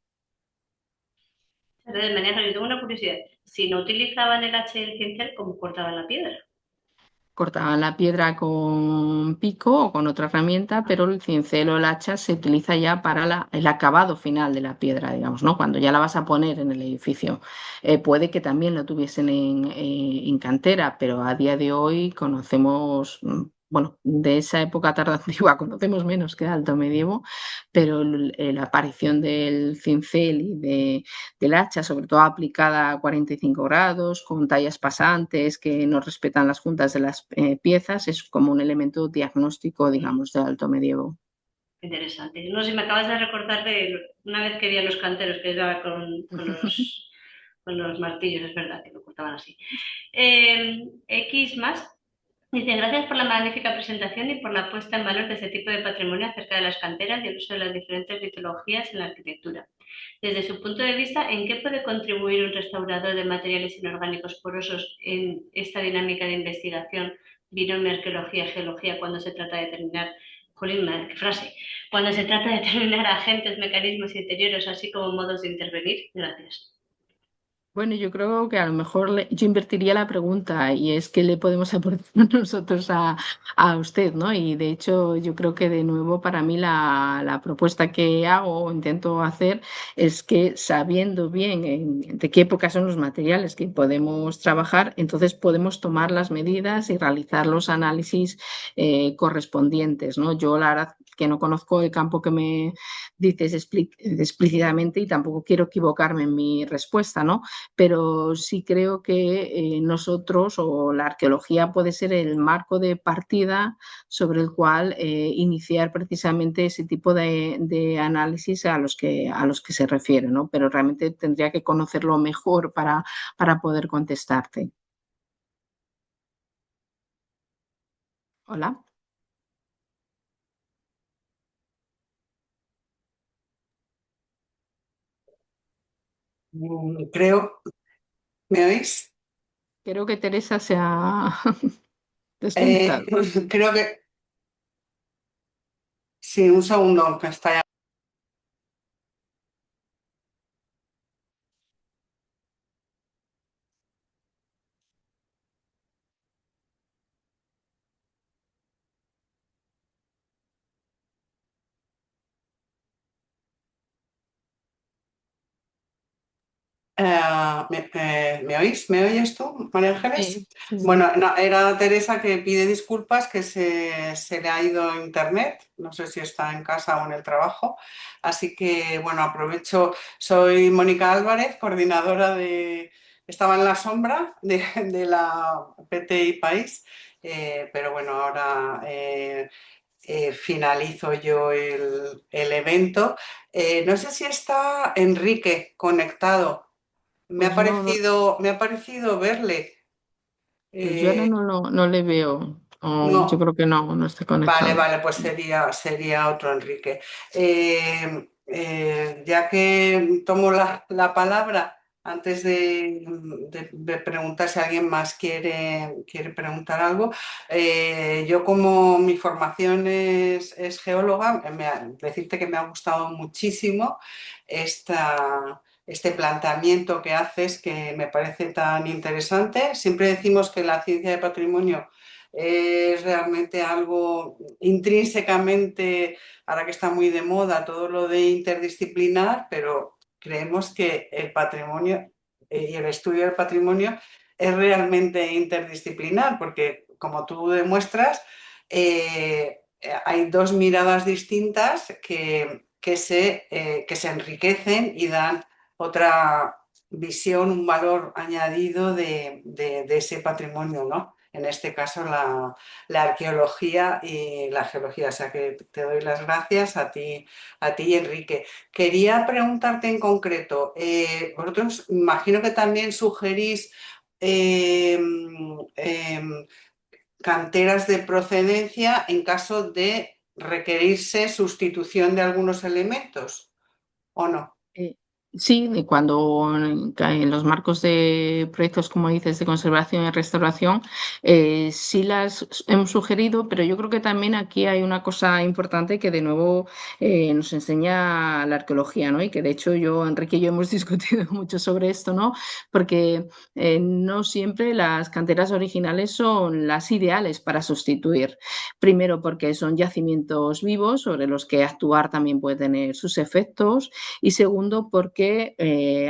De manera que yo tengo una curiosidad. Si no utilizaban el hacha y el cincel, ¿cómo cortaban la piedra? Cortaban la piedra con pico o con otra herramienta, pero el cincel o el hacha se utiliza ya para el acabado final de la piedra, digamos, ¿no? Cuando ya la vas a poner en el edificio. Puede que también lo tuviesen en cantera, pero a día de hoy conocemos, bueno, de esa época tardantigua conocemos menos que de Alto Medievo, pero la aparición del cincel del hacha, sobre todo aplicada a 45 grados, con tallas pasantes que no respetan las juntas de las piezas, es como un elemento diagnóstico, digamos, de Alto Medievo. Interesante. No sé, me acabas de recordar de una vez que vi a los canteros que daba con los martillos, es verdad que lo cortaban así. X más. Dice, gracias por la magnífica presentación y por la puesta en valor de este tipo de patrimonio acerca de las canteras y el uso de las diferentes mitologías en la arquitectura. Desde su punto de vista, ¿en qué puede contribuir un restaurador de materiales inorgánicos porosos en esta dinámica de investigación, binomio arqueología-geología, cuando se trata de determinar, jolín, qué frase, cuando se trata de determinar agentes, mecanismos interiores, así como modos de intervenir? Gracias. Bueno, yo creo que a lo mejor yo invertiría la pregunta, y es qué le podemos aportar nosotros a usted, ¿no? Y de hecho yo creo que de nuevo para mí la propuesta que hago o intento hacer es que, sabiendo bien de qué época son los materiales que podemos trabajar, entonces podemos tomar las medidas y realizar los análisis correspondientes, ¿no? Yo la verdad que no conozco el campo que me dices explícitamente, y tampoco quiero equivocarme en mi respuesta, ¿no? Pero sí creo que nosotros, o la arqueología, puede ser el marco de partida sobre el cual iniciar precisamente ese tipo de análisis a los que se refiere, ¿no? Pero realmente tendría que conocerlo mejor para poder contestarte. Hola. Creo, ¿me oís? Creo que Teresa se ha Eh, desconectado. creo que Sí, un segundo, que está ya. ¿Me oís? ¿Me oyes tú, María Sí, Ángeles? sí, sí. Bueno, no, era Teresa que pide disculpas, que se le ha ido internet, no sé si está en casa o en el trabajo, así que bueno, aprovecho, soy Mónica Álvarez, coordinadora estaba en la sombra de la PTI País, pero bueno, ahora finalizo yo el evento. No sé si está Enrique conectado. Pues no, Me ha parecido verle. pues yo ahora Eh, no le veo. Yo no, creo que no está vale, conectado. vale, pues sería otro Enrique. Ya que tomo la palabra, antes de preguntar si alguien más quiere preguntar algo, yo como mi formación es geóloga, decirte que me ha gustado muchísimo este planteamiento que haces, que me parece tan interesante. Siempre decimos que la ciencia de patrimonio es realmente algo intrínsecamente, ahora que está muy de moda, todo lo de interdisciplinar, pero creemos que el patrimonio y el estudio del patrimonio es realmente interdisciplinar, porque como tú demuestras, hay dos miradas distintas que se enriquecen y dan otra visión, un valor añadido de ese patrimonio, ¿no? En este caso la arqueología y la geología. O sea que te doy las gracias a ti, Enrique. Quería preguntarte en concreto, vosotros imagino que también sugerís eh, eh, canteras de procedencia en caso de requerirse sustitución de algunos elementos, ¿o no? Eh, Sí, de cuando en los marcos de proyectos, como dices, de conservación y restauración, sí las hemos sugerido, pero yo creo que también aquí hay una cosa importante que de nuevo nos enseña la arqueología, ¿no? Y que de hecho Enrique y yo hemos discutido mucho sobre esto, ¿no? Porque no siempre las canteras originales son las ideales para sustituir. Primero, porque son yacimientos vivos sobre los que actuar también puede tener sus efectos y segundo, porque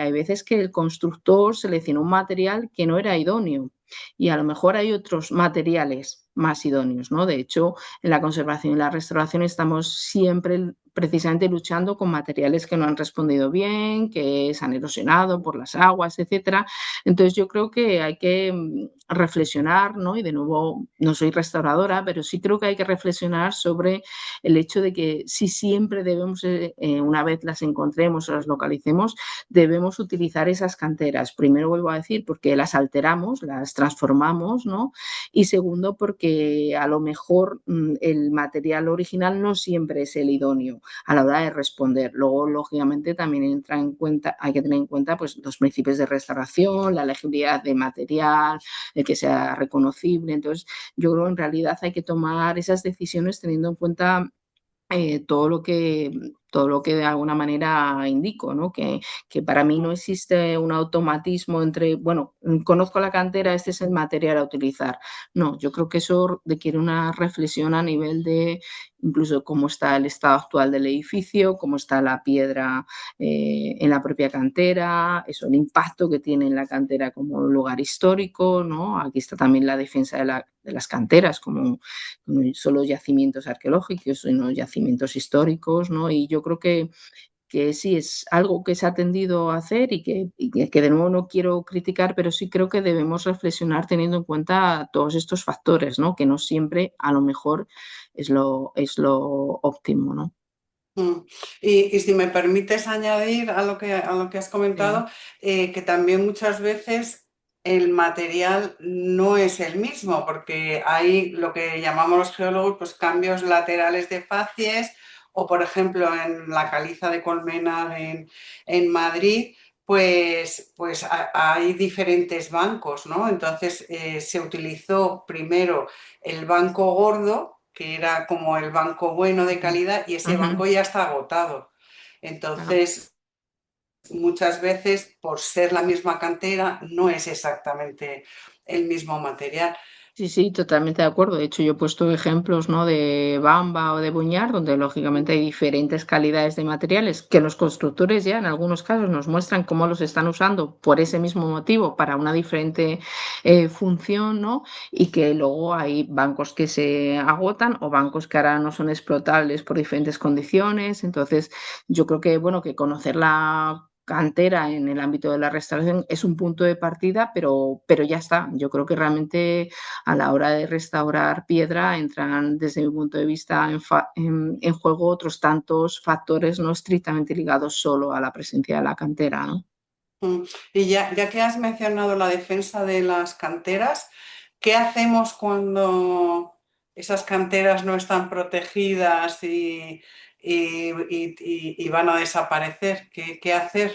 hay veces que el constructor seleccionó un material que no era idóneo y a lo mejor hay otros materiales más idóneos, ¿no? De hecho, en la conservación y la restauración estamos siempre precisamente luchando con materiales que no han respondido bien, que se han erosionado por las aguas, etcétera. Entonces yo creo que hay que reflexionar, ¿no? Y de nuevo, no soy restauradora, pero sí creo que hay que reflexionar sobre el hecho de que si siempre debemos, una vez las encontremos o las localicemos, debemos utilizar esas canteras. Primero vuelvo a decir porque las alteramos, las transformamos, ¿no? Y segundo porque a lo mejor el material original no siempre es el idóneo a la hora de responder. Luego, lógicamente, también entra en cuenta, hay que tener en cuenta pues, los principios de restauración, la legibilidad de material, el que sea reconocible. Entonces, yo creo que en realidad hay que tomar esas decisiones teniendo en cuenta todo lo que de alguna manera indico, ¿no? Que para mí no existe un automatismo entre, bueno, conozco la cantera, este es el material a utilizar. No, yo creo que eso requiere una reflexión a nivel de incluso cómo está el estado actual del edificio, cómo está la piedra en la propia cantera, eso, el impacto que tiene en la cantera como lugar histórico, ¿no? Aquí está también la defensa de las canteras como no solo yacimientos arqueológicos, sino yacimientos históricos, ¿no? Y yo creo que sí es algo que se ha tendido a hacer y que de nuevo no quiero criticar, pero sí creo que debemos reflexionar teniendo en cuenta todos estos factores, ¿no? Que no siempre a lo mejor es lo óptimo, ¿no? Mm. Y si me permites añadir a lo que has Sí. comentado, que también muchas veces el material no es el mismo, porque hay lo que llamamos los geólogos, pues cambios laterales de facies, o por ejemplo en la caliza de Colmenar en Madrid, pues hay diferentes bancos, ¿no? Entonces se utilizó primero el banco gordo que era como el banco bueno de calidad, y ese banco ya está agotado. Entonces, muchas veces, por ser la misma cantera, no es exactamente el mismo material. Sí, sí, totalmente de acuerdo. De hecho, yo he puesto ejemplos, ¿no? De Bamba o de Buñar, donde lógicamente hay diferentes calidades de materiales que los constructores ya en algunos casos nos muestran cómo los están usando por ese mismo motivo para una diferente función, ¿no? Y que luego hay bancos que se agotan o bancos que ahora no son explotables por diferentes condiciones. Entonces, yo creo que, bueno, que conocer la cantera en el ámbito de la restauración es un punto de partida, pero ya está. Yo creo que realmente a la hora de restaurar piedra entran, desde mi punto de vista, en juego otros tantos factores no estrictamente ligados solo a la presencia de la cantera, ¿no? Y ya que has mencionado la defensa de las canteras, ¿qué hacemos cuando esas canteras no están protegidas y van a desaparecer? ¿Qué hacer?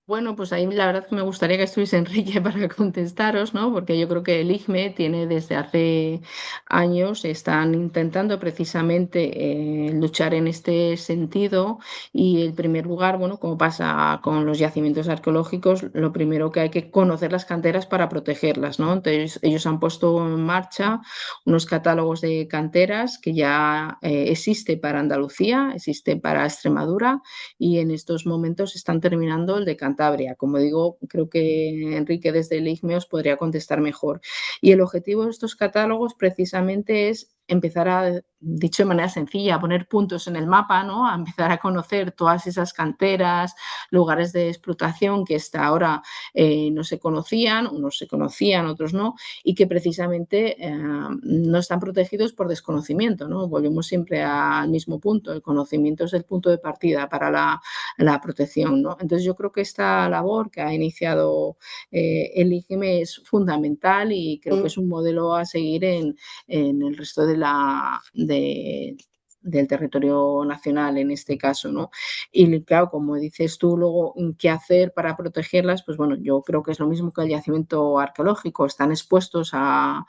Bueno, pues ahí la verdad que me gustaría que estuviese Enrique para contestaros, ¿no? Porque yo creo que el IGME tiene desde hace años, están intentando precisamente luchar en este sentido y el primer lugar, bueno, como pasa con los yacimientos arqueológicos, lo primero que hay que conocer las canteras para protegerlas, ¿no? Entonces ellos han puesto en marcha unos catálogos de canteras que ya existe para Andalucía, existe para Extremadura y en estos momentos están terminando el de Cantabria. Como digo, creo que Enrique desde el IGME os podría contestar mejor. Y el objetivo de estos catálogos precisamente es empezar a, dicho de manera sencilla, a poner puntos en el mapa, ¿no? A empezar a conocer todas esas canteras, lugares de explotación que hasta ahora no se conocían, unos se conocían, otros no, y que precisamente no están protegidos por desconocimiento, ¿no? Volvemos siempre al mismo punto, el conocimiento es el punto de partida para la protección, ¿no? Entonces yo creo que esta labor que ha iniciado el IGM es fundamental y creo que es un modelo a seguir en el resto del territorio nacional en este caso, ¿no? Y claro, como dices tú, luego, ¿qué hacer para protegerlas? Pues bueno, yo creo que es lo mismo que el yacimiento arqueológico, están expuestos a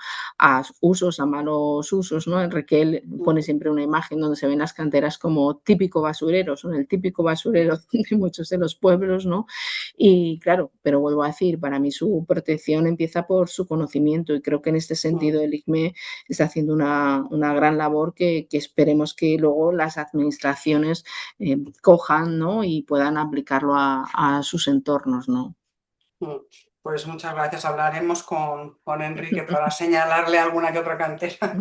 usos, a malos usos, ¿no? Enrique pone siempre una imagen donde se ven las canteras como típico basurero, son el típico basurero de muchos de los pueblos, ¿no? Y claro, pero vuelvo a decir, para mí su protección empieza por su conocimiento y creo que en este sentido el ICME está haciendo una gran labor que esperemos que luego las administraciones cojan, ¿no? Y puedan aplicarlo a sus entornos, ¿no? Pues muchas gracias. Hablaremos con Enrique para señalarle alguna que otra cantera.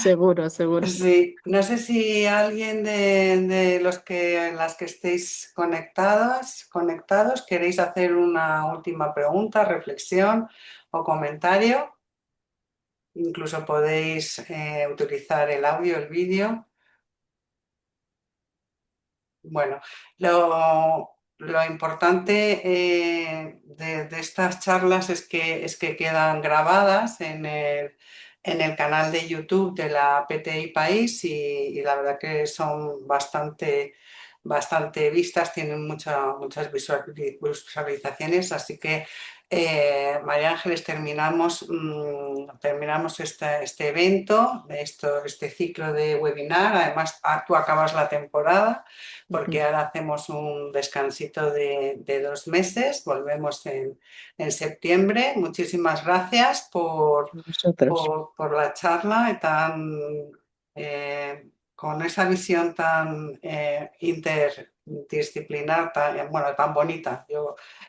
Seguro, seguro. Sí, no sé si alguien de las que estéis conectados, queréis hacer una última pregunta, reflexión o comentario. Incluso podéis utilizar el audio, el vídeo. Bueno, lo importante de estas charlas es que quedan grabadas en el canal de YouTube de la PTI País y la verdad que son bastante vistas, tienen muchas visualizaciones, así que María Ángeles, terminamos este evento, este ciclo de webinar. Además, tú acabas la temporada porque ahora hacemos un descansito de 2 meses, volvemos en septiembre. Muchísimas gracias Nosotros. por la charla con esa visión tan interdisciplinar, bueno, tan bonita.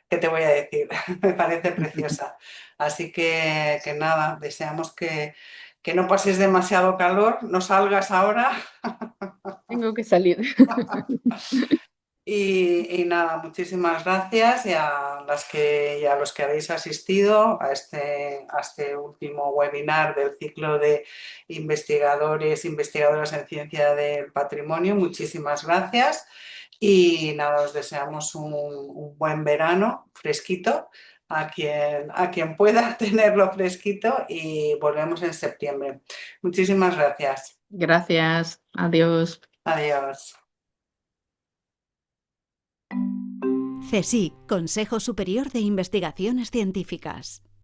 ¿Qué te voy a decir? Me parece preciosa. Así que nada, deseamos que no pases demasiado calor, no salgas ahora. Tengo que salir. Y nada, muchísimas gracias y a los que habéis asistido a este último webinar del ciclo de investigadoras en ciencia del patrimonio. Muchísimas gracias y nada, os deseamos un buen verano fresquito a quien pueda tenerlo fresquito y volvemos en septiembre. Muchísimas gracias. Gracias. Adiós. Adiós. CSIC, Consejo Superior de Investigaciones Científicas.